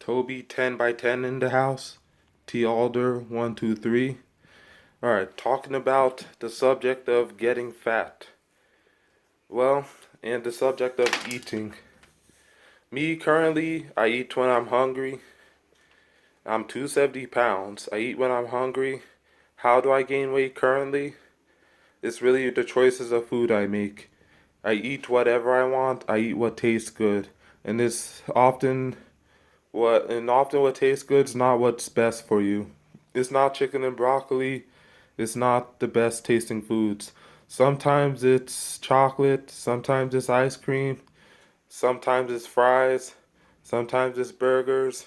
Toby 10 by 10 in the house. T Alder 123. Alright, talking about the subject of getting fat. Well, and the subject of eating. Me currently, I eat when I'm hungry. I'm 270 pounds. I eat when I'm hungry. How do I gain weight currently? It's really the choices of food I make. I eat whatever I want. I eat what tastes good. And it's often what tastes good is not what's best for you. It's not chicken and broccoli. It's not the best tasting foods. Sometimes it's chocolate, sometimes it's ice cream, sometimes it's fries, sometimes it's burgers,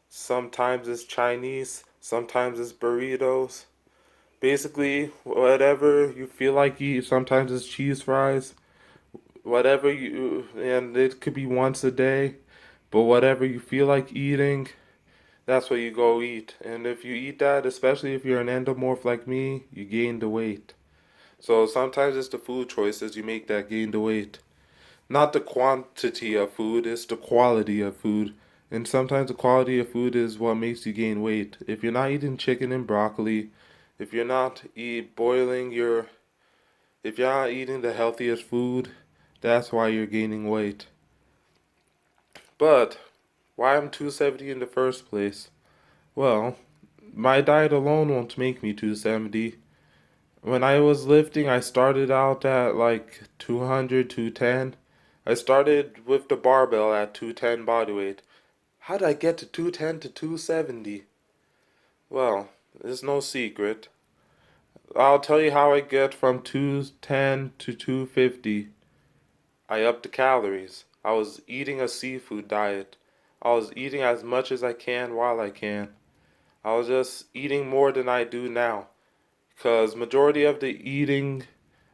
sometimes it's Chinese, sometimes it's burritos. Basically, whatever you feel like eating. Sometimes it's cheese fries, and it could be once a day. But whatever you feel like eating, that's what you go eat. And if you eat that, especially if you're an endomorph like me, you gain the weight. So sometimes it's the food choices you make that gain the weight. Not the quantity of food, it's the quality of food. And sometimes the quality of food is what makes you gain weight. If you're not eating chicken and broccoli, if you're not if you're not eating the healthiest food, that's why you're gaining weight. But why I'm 270 in the first place? Well, my diet alone won't make me 270. When I was lifting, I started out at like 200, 210. I started with the barbell at 210 body weight. How did I get to 210 to 270? Well, it's no secret. I'll tell you how I get from 210 to 250. I upped the calories. I was eating a seafood diet. I was eating as much as I can while I can. I was just eating more than I do now. Because majority of the eating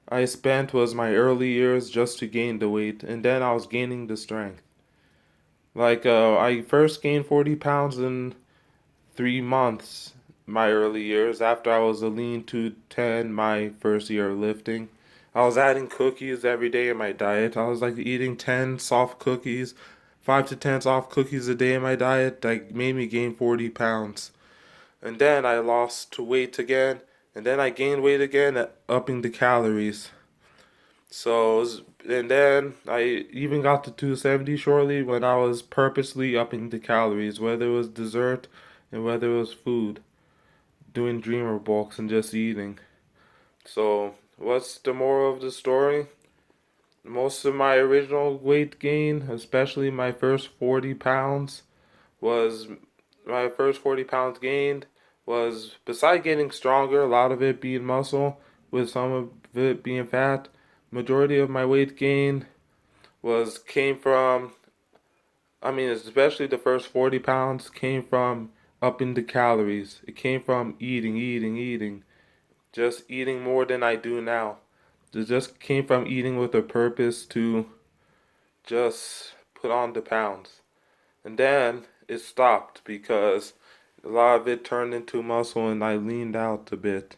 I spent was my early years just to gain the weight, and then I was gaining the strength. I first gained 40 pounds in 3 months, my early years, after I was a lean 210 my first year of lifting. I was adding cookies every day in my diet. I was like eating 10 soft cookies, 5 to 10 soft cookies a day in my diet. That made me gain 40 pounds. And then I lost weight again, and then I gained weight again, upping the calories. And then I even got to 270 shortly when I was purposely upping the calories, whether it was dessert and whether it was food, doing dreamer bulks and just eating. So, what's the moral of the story? Most of my original weight gain, especially was my first 40 pounds gained, was beside getting stronger, a lot of it being muscle, with some of it being fat. Majority of my weight gain was came from especially the first 40 pounds came from upping the calories. It came from eating, just eating more than I do now. It just came from eating with a purpose to just put on the pounds. And then it stopped because a lot of it turned into muscle and I leaned out a bit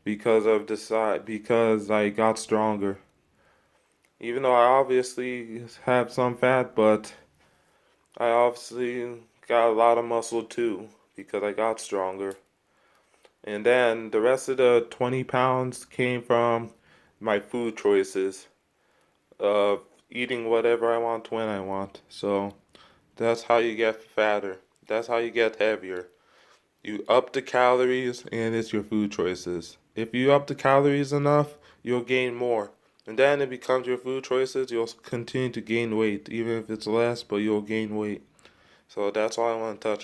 because I got stronger. Even though I obviously have some fat, but I obviously got a lot of muscle too because I got stronger. And then the rest of the 20 pounds came from my food choices of eating whatever I want when I want. So that's how you get fatter. That's how you get heavier. You up the calories and it's your food choices. If you up the calories enough, you'll gain more. And then it becomes your food choices, you'll continue to gain weight, even if it's less, but you'll gain weight. So that's all I want to touch on.